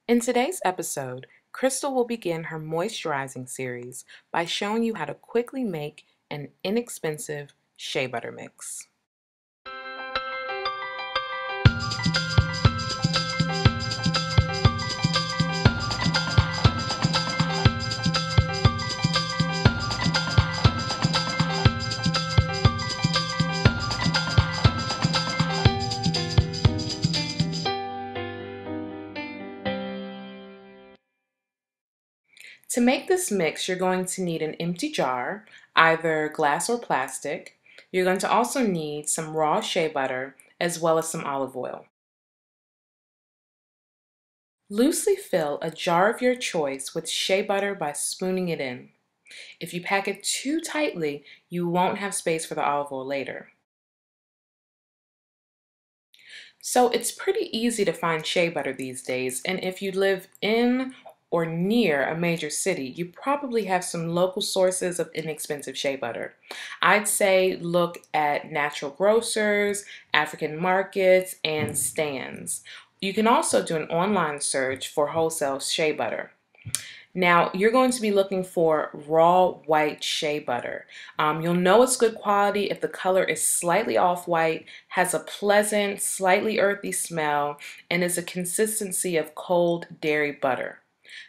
In today's episode, Crystal will begin her moisturizing series by showing you how to quickly make an inexpensive shea butter mix. To make this mix, you're going to need an empty jar, either glass or plastic. You're going to also need some raw shea butter as well as some olive oil. Loosely fill a jar of your choice with shea butter by spooning it in. If you pack it too tightly, you won't have space for the olive oil later. So it's pretty easy to find shea butter these days, and if you live in or near a major city, you probably have some local sources of inexpensive shea butter. I'd say look at natural grocers, African markets, and stands. You can also do an online search for wholesale shea butter. Now, you're going to be looking for raw white shea butter. You'll know it's good quality if the color is slightly off-white, has a pleasant, slightly earthy smell, and is a consistency of cold dairy butter.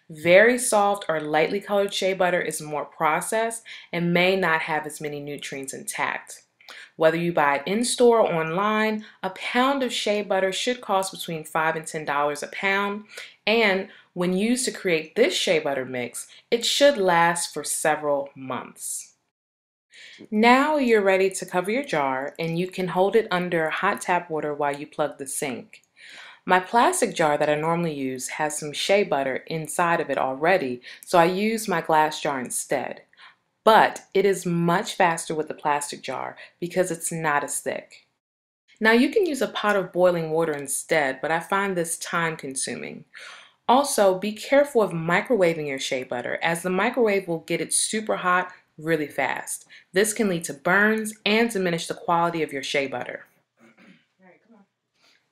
Very soft or lightly colored shea butter is more processed and may not have as many nutrients intact. Whether you buy it in-store or online, a pound of shea butter should cost between $5 and $10 a pound, and when used to create this shea butter mix, it should last for several months. Now you're ready to cover your jar, and you can hold it under hot tap water while you plug the sink. My plastic jar that I normally use has some shea butter inside of it already, so I use my glass jar instead. But it is much faster with the plastic jar because it's not as thick. Now you can use a pot of boiling water instead, but I find this time consuming. Also, be careful of microwaving your shea butter, as the microwave will get it super hot really fast. This can lead to burns and diminish the quality of your shea butter.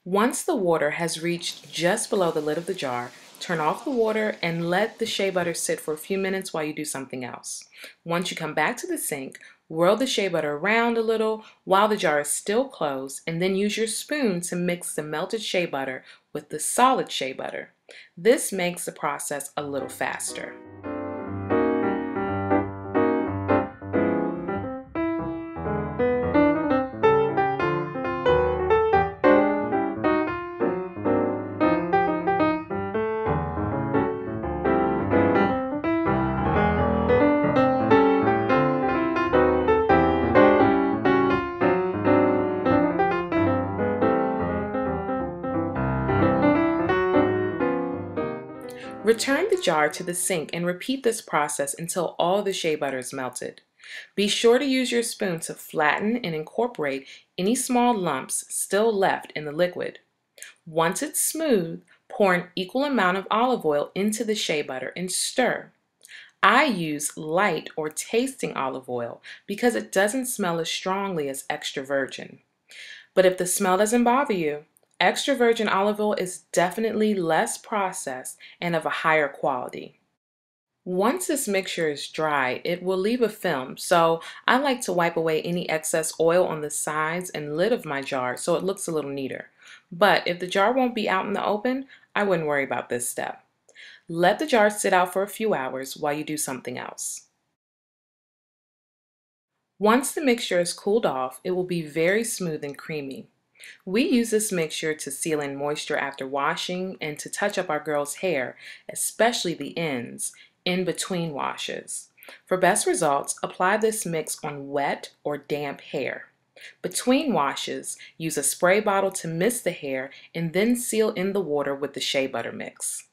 Once the water has reached just below the lid of the jar, turn off the water and let the shea butter sit for a few minutes while you do something else. Once you come back to the sink, whirl the shea butter around a little while the jar is still closed, and then use your spoon to mix the melted shea butter with the solid shea butter. This makes the process a little faster. Return the jar to the sink and repeat this process until all the shea butter is melted. Be sure to use your spoon to flatten and incorporate any small lumps still left in the liquid. Once it's smooth, pour an equal amount of olive oil into the shea butter and stir. I use light or tasting olive oil because it doesn't smell as strongly as extra virgin. But if the smell doesn't bother you, extra virgin olive oil is definitely less processed and of a higher quality. Once this mixture is dry, it will leave a film, so I like to wipe away any excess oil on the sides and lid of my jar so it looks a little neater. But if the jar won't be out in the open, I wouldn't worry about this step. Let the jar sit out for a few hours while you do something else. Once the mixture is cooled off, it will be very smooth and creamy. We use this mixture to seal in moisture after washing and to touch up our girls' hair, especially the ends, in between washes. For best results, apply this mix on wet or damp hair. Between washes, use a spray bottle to mist the hair and then seal in the water with the shea butter mix.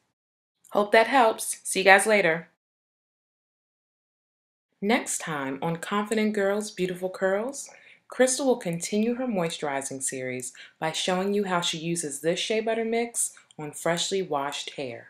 Hope that helps. See you guys later. Next time on Confident Girls, Beautiful Curls, Crystal will continue her moisturizing series by showing you how she uses this shea butter mix on freshly washed hair.